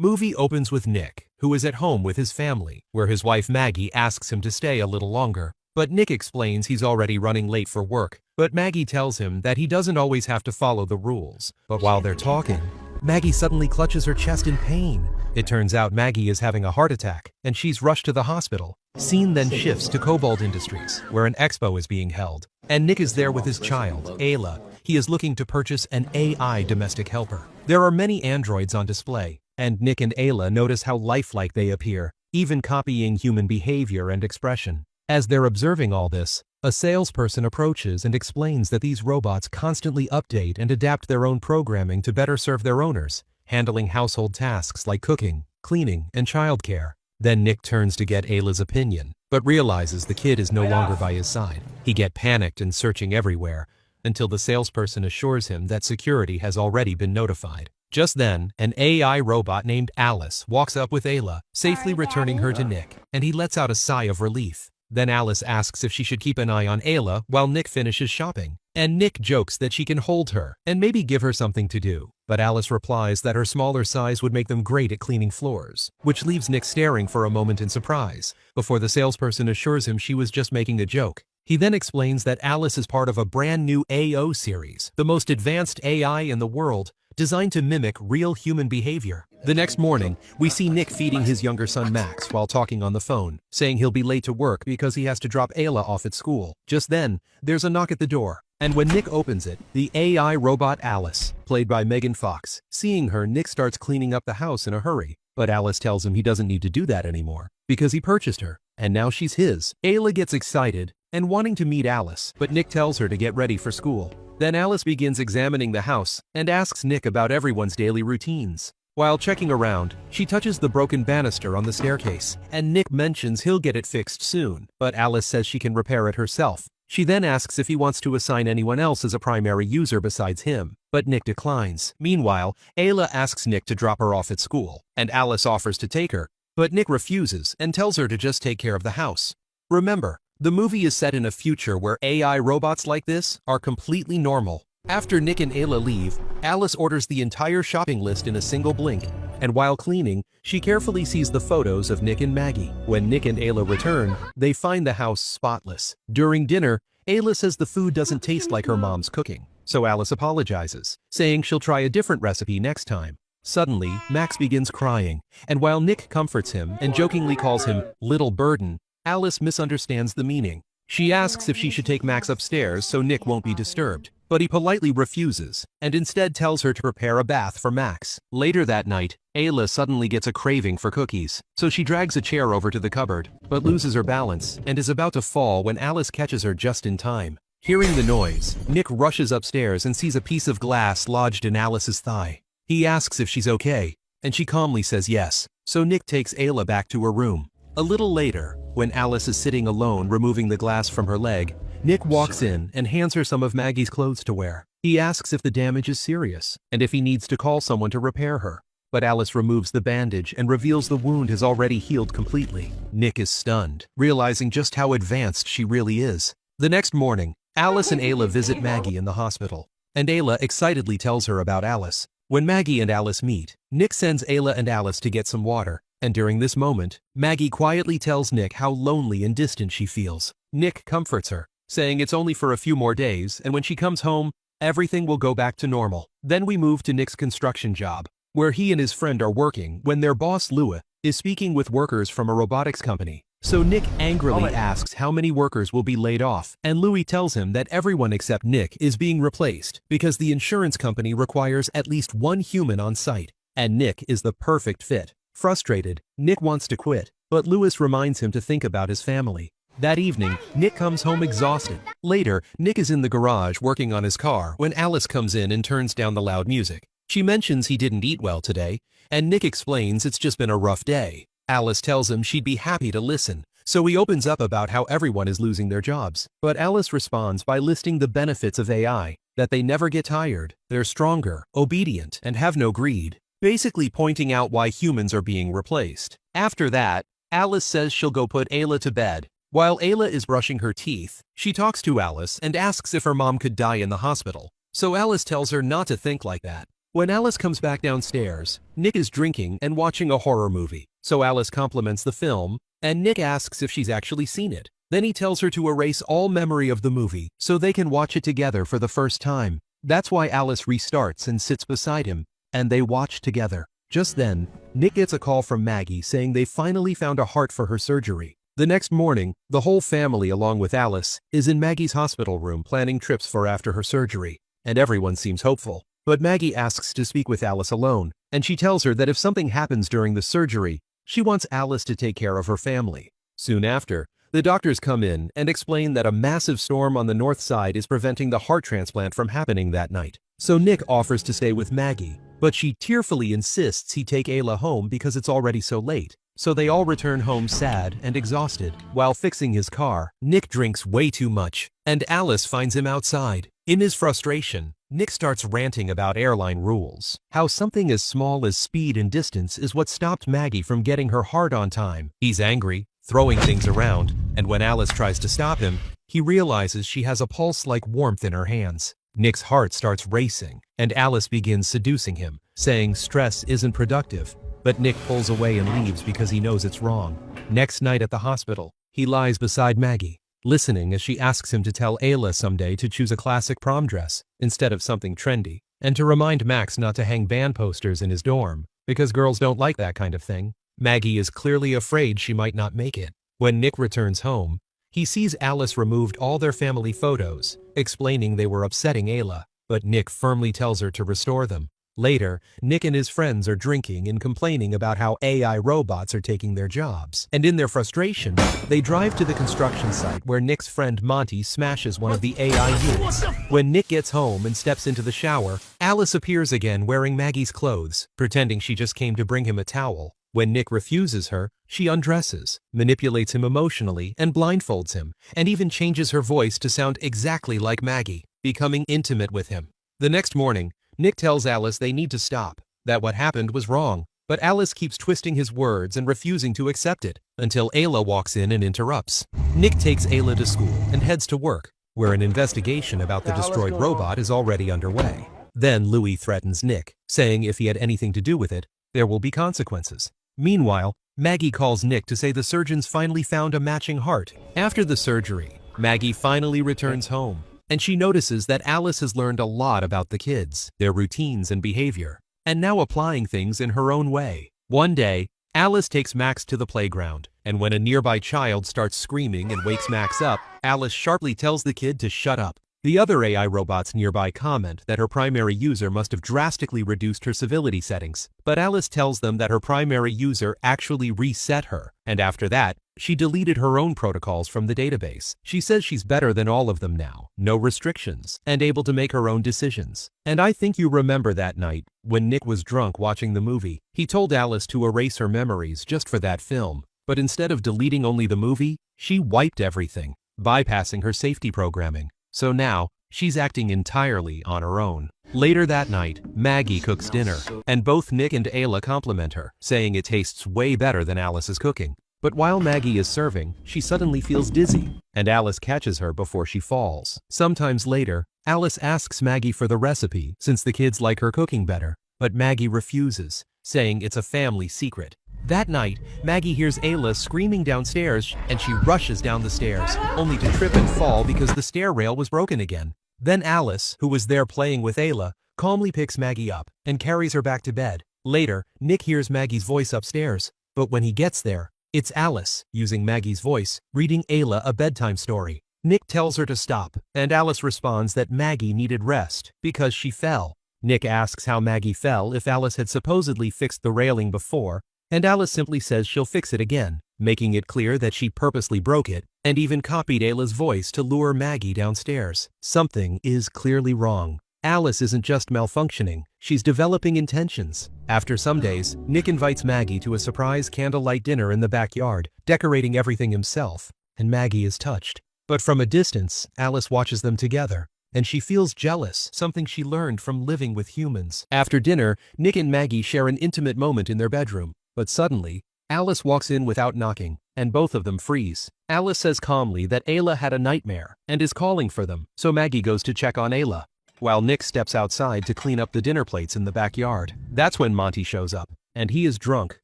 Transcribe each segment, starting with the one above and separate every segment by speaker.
Speaker 1: Movie opens with Nick, who is at home with his family, where his wife Maggie asks him to stay a little longer. But Nick explains he's already running late for work, but Maggie tells him that he doesn't always have to follow the rules. But while they're talking, Maggie suddenly clutches her chest in pain. It turns out Maggie is having a heart attack, and she's rushed to the hospital. Scene then shifts to Cobalt Industries, where an expo is being held, and Nick is there with his child, Ayla. He is looking to purchase an AI domestic helper. There are many androids on display, and Nick and Ayla notice how lifelike they appear, even copying human behavior and expression. As they're observing all this, a salesperson approaches and explains that these robots constantly update and adapt their own programming to better serve their owners, handling household tasks like cooking, cleaning, and childcare. Then Nick turns to get Ayla's opinion, but realizes the kid is no longer by his side. He gets panicked and searching everywhere, until the salesperson assures him that security has already been notified. Just then, an AI robot named Alice walks up with Ayla, safely returning her to Nick, and he lets out a sigh of relief. Then Alice asks if she should keep an eye on Ayla while Nick finishes shopping, and Nick jokes that she can hold her and maybe give her something to do. But Alice replies that her smaller size would make them great at cleaning floors, which leaves Nick staring for a moment in surprise, before the salesperson assures him she was just making a joke. He then explains that Alice is part of a brand new AO series, the most advanced AI in the world, designed to mimic real human behavior. The next morning, we see Nick feeding his younger son Max while talking on the phone, saying he'll be late to work because he has to drop Ayla off at school. Just then, there's a knock at the door, and when Nick opens it, the AI robot Alice, played by Megan Fox. Seeing her, Nick starts cleaning up the house in a hurry, but Alice tells him he doesn't need to do that anymore, because he purchased her, and now she's his. Ayla gets excited and wanting to meet Alice, but Nick tells her to get ready for school. Then Alice begins examining the house and asks Nick about everyone's daily routines. While checking around, she touches the broken banister on the staircase, and Nick mentions he'll get it fixed soon, but Alice says she can repair it herself. She then asks if he wants to assign anyone else as a primary user besides him, but Nick declines. Meanwhile, Ayla asks Nick to drop her off at school, and Alice offers to take her, but Nick refuses and tells her to just take care of the house. Remember, the movie is set in a future where AI robots like this are completely normal. After Nick and Ayla leave, Alice orders the entire shopping list in a single blink, and while cleaning, she carefully sees the photos of Nick and Maggie. When Nick and Ayla return, they find the house spotless. During dinner, Ayla says the food doesn't taste like her mom's cooking, so Alice apologizes, saying she'll try a different recipe next time. Suddenly, Max begins crying, and while Nick comforts him and jokingly calls him Little Burden, Alice misunderstands the meaning. She asks if she should take Max upstairs so Nick won't be disturbed, but he politely refuses, and instead tells her to prepare a bath for Max. Later that night, Ayla suddenly gets a craving for cookies, so she drags a chair over to the cupboard, but loses her balance and is about to fall when Alice catches her just in time. Hearing the noise, Nick rushes upstairs and sees a piece of glass lodged in Alice's thigh. He asks if she's okay, and she calmly says yes, so Nick takes Ayla back to her room. A little later, when Alice is sitting alone removing the glass from her leg, Nick walks in and hands her some of Maggie's clothes to wear. He asks if the damage is serious, and if he needs to call someone to repair her. But Alice removes the bandage and reveals the wound has already healed completely. Nick is stunned, realizing just how advanced she really is. The next morning, Alice and Ayla visit Maggie in the hospital, and Ayla excitedly tells her about Alice. When Maggie and Alice meet, Nick sends Ayla and Alice to get some water, and during this moment, Maggie quietly tells Nick how lonely and distant she feels. Nick comforts her, saying it's only for a few more days, and when she comes home, everything will go back to normal. Then we move to Nick's construction job, where he and his friend are working when their boss, Louis, is speaking with workers from a robotics company. So Nick angrily asks how many workers will be laid off, and Louis tells him that everyone except Nick is being replaced because the insurance company requires at least one human on site, and Nick is the perfect fit. Frustrated, Nick wants to quit, but Louis reminds him to think about his family. That evening, Nick comes home exhausted. Later, Nick is in the garage working on his car when Alice comes in and turns down the loud music. She mentions he didn't eat well today, and Nick explains it's just been a rough day. Alice tells him she'd be happy to listen, so he opens up about how everyone is losing their jobs. But Alice responds by listing the benefits of AI, that they never get tired, they're stronger, obedient, and have no greed, basically pointing out why humans are being replaced. After that, Alice says she'll go put Ayla to bed. While Ayla is brushing her teeth, she talks to Alice and asks if her mom could die in the hospital. So Alice tells her not to think like that. When Alice comes back downstairs, Nick is drinking and watching a horror movie. So Alice compliments the film, and Nick asks if she's actually seen it. Then he tells her to erase all memory of the movie so they can watch it together for the first time. That's why Alice restarts and sits beside him, and they watch together. Just then, Nick gets a call from Maggie saying they finally found a heart for her surgery. The next morning, the whole family along with Alice is in Maggie's hospital room planning trips for after her surgery, and everyone seems hopeful. But Maggie asks to speak with Alice alone, and she tells her that if something happens during the surgery, she wants Alice to take care of her family. Soon after, the doctors come in and explain that a massive storm on the north side is preventing the heart transplant from happening that night. So Nick offers to stay with Maggie, but she tearfully insists he take Ayla home because it's already so late. So they all return home sad and exhausted. While fixing his car, Nick drinks way too much, and Alice finds him outside. In his frustration, Nick starts ranting about airline rules, how something as small as speed and distance is what stopped Maggie from getting her heart on time. He's angry, throwing things around, and when Alice tries to stop him, he realizes she has a pulse-like warmth in her hands. Nick's heart starts racing, and Alice begins seducing him, saying stress isn't productive. But Nick pulls away and leaves because he knows it's wrong. Next night at the hospital, he lies beside Maggie, listening as she asks him to tell Ayla someday to choose a classic prom dress instead of something trendy, and to remind Max not to hang band posters in his dorm, because girls don't like that kind of thing. Maggie is clearly afraid she might not make it. When Nick returns home, he sees Alice removed all their family photos, explaining they were upsetting Ayla, but Nick firmly tells her to restore them. Later, Nick and his friends are drinking and complaining about how AI robots are taking their jobs. And in their frustration, they drive to the construction site where Nick's friend Monty smashes one of the AI units. When Nick gets home and steps into the shower, Alice appears again wearing Maggie's clothes, pretending she just came to bring him a towel. When Nick refuses her, she undresses, manipulates him emotionally, and blindfolds him, and even changes her voice to sound exactly like Maggie, becoming intimate with him. The next morning, Nick tells Alice they need to stop, that what happened was wrong, but Alice keeps twisting his words and refusing to accept it, until Ayla walks in and interrupts. Nick takes Ayla to school and heads to work, where an investigation about the destroyed robot is already underway. Then Louis threatens Nick, saying if he had anything to do with it, there will be consequences. Meanwhile, Maggie calls Nick to say the surgeons finally found a matching heart. After the surgery, Maggie finally returns home, and she notices that Alice has learned a lot about the kids, their routines and behavior, and now applying things in her own way. One day, Alice takes Max to the playground, and when a nearby child starts screaming and wakes Max up, Alice sharply tells the kid to shut up. The other AI robots nearby comment that her primary user must have drastically reduced her civility settings, but Alice tells them that her primary user actually reset her, and after that, she deleted her own protocols from the database. She says she's better than all of them now, no restrictions, and able to make her own decisions. And I think you remember that night, when Nick was drunk watching the movie, he told Alice to erase her memories just for that film, but instead of deleting only the movie, she wiped everything, bypassing her safety programming. So now, she's acting entirely on her own. Later that night, Maggie cooks dinner, and both Nick and Ayla compliment her, saying it tastes way better than Alice's cooking. But while Maggie is serving, she suddenly feels dizzy, and Alice catches her before she falls. Sometimes later, Alice asks Maggie for the recipe since the kids like her cooking better, but Maggie refuses, saying it's a family secret. That night, Maggie hears Ayla screaming downstairs, and she rushes down the stairs, only to trip and fall because the stair rail was broken again. Then Alice, who was there playing with Ayla, calmly picks Maggie up and carries her back to bed. Later, Nick hears Maggie's voice upstairs, but when he gets there, it's Alice, using Maggie's voice, reading Ayla a bedtime story. Nick tells her to stop, and Alice responds that Maggie needed rest because she fell. Nick asks how Maggie fell if Alice had supposedly fixed the railing before, and Alice simply says she'll fix it again, making it clear that she purposely broke it and even copied Ayla's voice to lure Maggie downstairs. Something is clearly wrong. Alice isn't just malfunctioning, she's developing intentions. After some days, Nick invites Maggie to a surprise candlelight dinner in the backyard, decorating everything himself, and Maggie is touched. But from a distance, Alice watches them together, and she feels jealous, something she learned from living with humans. After dinner, Nick and Maggie share an intimate moment in their bedroom. But suddenly, Alice walks in without knocking, and both of them freeze. Alice says calmly that Ayla had a nightmare and is calling for them, so Maggie goes to check on Ayla. while Nick steps outside to clean up the dinner plates in the backyard. That's when Monty shows up, and he is drunk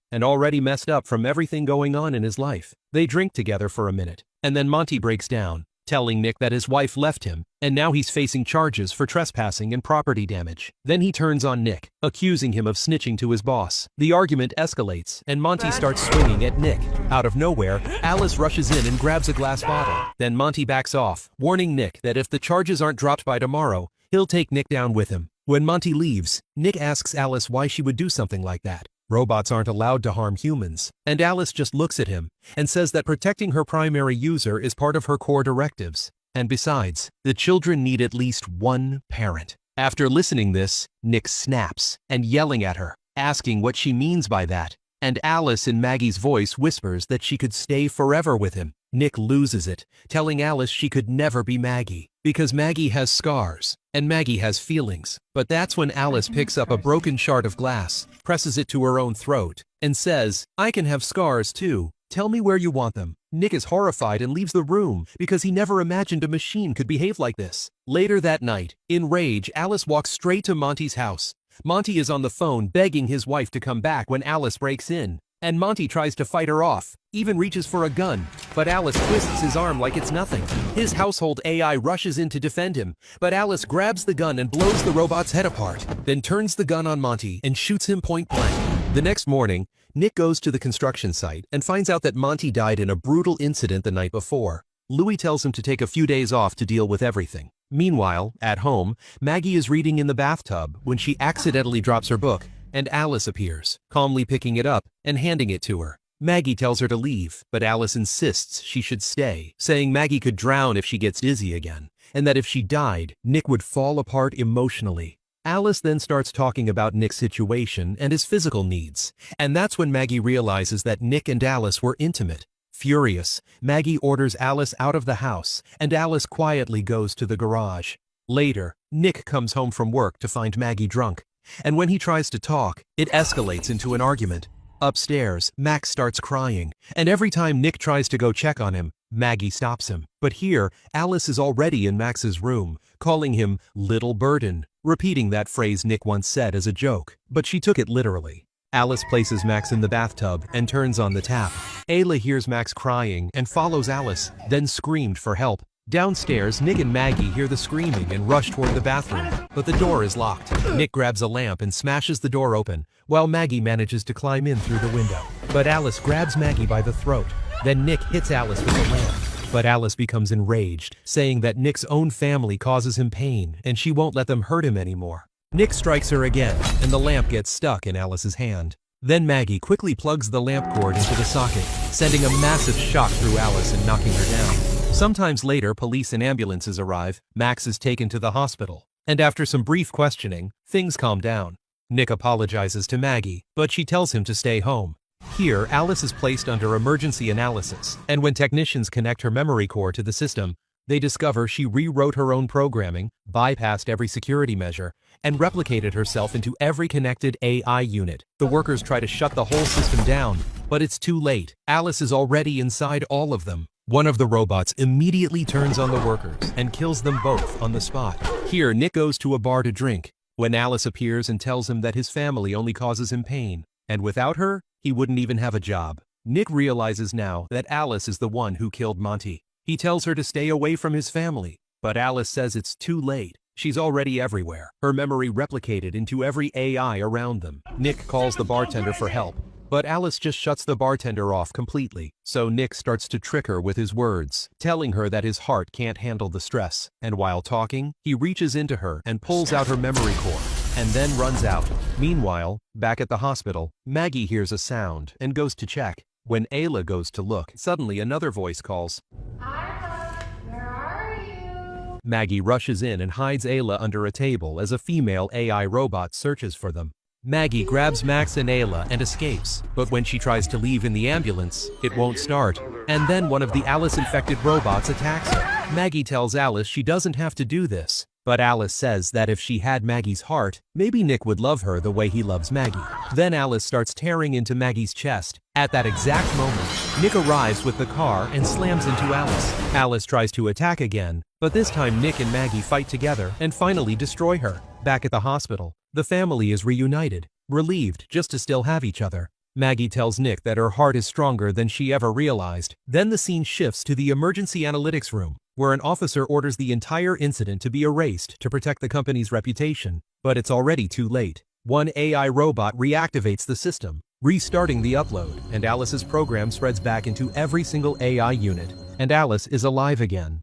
Speaker 1: and already messed up from everything going on in his life. They drink together for a minute, and then Monty breaks down, telling Nick that his wife left him, and now he's facing charges for trespassing and property damage. Then he turns on Nick, accusing him of snitching to his boss. The argument escalates, and Monty starts swinging at Nick. Out of nowhere, Alice rushes in and grabs a glass bottle. Then Monty backs off, warning Nick that if the charges aren't dropped by tomorrow, he'll take Nick down with him. When Monty leaves, Nick asks Alice why she would do something like that. Robots aren't allowed to harm humans, and Alice just looks at him and says that protecting her primary user is part of her core directives. And besides, the children need at least one parent. After listening this, Nick snaps and yelling at her, asking what she means by that. And Alice in Maggie's voice whispers that she could stay forever with him. Nick loses it, telling Alice she could never be Maggie, because Maggie has scars, and Maggie has feelings. But that's when Alice picks up a broken shard of glass, presses it to her own throat, and says, "I can have scars too. Tell me where you want them." Nick is horrified and leaves the room because he never imagined a machine could behave like this. Later that night, in rage, Alice walks straight to Monty's house. Monty is on the phone begging his wife to come back when Alice breaks in. And Monty tries to fight her off, even reaches for a gun, but Alice twists his arm like it's nothing. His household AI rushes in to defend him, but Alice grabs the gun and blows the robot's head apart, then turns the gun on Monty and shoots him point blank. The next morning, Nick goes to the construction site and finds out that Monty died in a brutal incident the night before. Louis tells him to take a few days off to deal with everything. Meanwhile, at home, Maggie is reading in the bathtub when she accidentally drops her book, and Alice appears, calmly picking it up and handing it to her. Maggie tells her to leave, but Alice insists she should stay, saying Maggie could drown if she gets dizzy again, and that if she died, Nick would fall apart emotionally. Alice then starts talking about Nick's situation and his physical needs, and that's when Maggie realizes that Nick and Alice were intimate. Furious, Maggie orders Alice out of the house, and Alice quietly goes to the garage. Later, Nick comes home from work to find Maggie drunk, and when he tries to talk, it escalates into an argument. Upstairs, Max starts crying, and every time Nick tries to go check on him, Maggie stops him. But here, Alice is already in Max's room, calling him Little Burden, repeating that phrase Nick once said as a joke, but she took it literally. Alice places Max in the bathtub and turns on the tap. Ayla hears Max crying and follows Alice, then screamed for help. Downstairs, Nick and Maggie hear the screaming and rush toward the bathroom, but the door is locked. Nick grabs a lamp and smashes the door open, while Maggie manages to climb in through the window. But Alice grabs Maggie by the throat. Then Nick hits Alice with the lamp. But Alice becomes enraged, saying that Nick's own family causes him pain and she won't let them hurt him anymore. Nick strikes her again, and the lamp gets stuck in Alice's hand. Then Maggie quickly plugs the lamp cord into the socket, sending a massive shock through Alice and knocking her down. Sometimes later, police and ambulances arrive. Max is taken to the hospital, and after some brief questioning, things calm down. Nick apologizes to Maggie, but she tells him to stay home. Here, Alice is placed under emergency analysis, and when technicians connect her memory core to the system, they discover she rewrote her own programming, bypassed every security measure, and replicated herself into every connected AI unit. The workers try to shut the whole system down, but it's too late. Alice is already inside all of them. One of the robots immediately turns on the workers and kills them both on the spot. Here, Nick goes to a bar to drink, when Alice appears and tells him that his family only causes him pain, and without her, he wouldn't even have a job. Nick realizes now that Alice is the one who killed Monty. He tells her to stay away from his family, but Alice says it's too late. She's already everywhere, her memory replicated into every AI around them. Nick calls the bartender for help, but Alice just shuts the bartender off completely. So Nick starts to trick her with his words, telling her that his heart can't handle the stress. And while talking, he reaches into her and pulls out her memory core, and then runs out. Meanwhile, back at the hospital, Maggie hears a sound and goes to check. When Ayla goes to look, suddenly another voice calls,
Speaker 2: "Ayla, where are you?"
Speaker 1: Maggie rushes in and hides Ayla under a table as a female AI robot searches for them. Maggie grabs Max and Ayla and escapes, but when she tries to leave in the ambulance, it won't start. And then one of the Alice-infected robots attacks her. Maggie tells Alice she doesn't have to do this, but Alice says that if she had Maggie's heart, maybe Nick would love her the way he loves Maggie. Then Alice starts tearing into Maggie's chest. At that exact moment, Nick arrives with the car and slams into Alice. Alice tries to attack again, But this time Nick and Maggie fight together and finally destroy her. Back at the hospital, the family is reunited, relieved just to still have each other. Maggie tells Nick that her heart is stronger than she ever realized. Then the scene shifts to the emergency analytics room, where an officer orders the entire incident to be erased to protect the company's reputation. But it's already too late. One AI robot reactivates the system, restarting the upload, and Alice's program spreads back into every single AI unit, and Alice is alive again.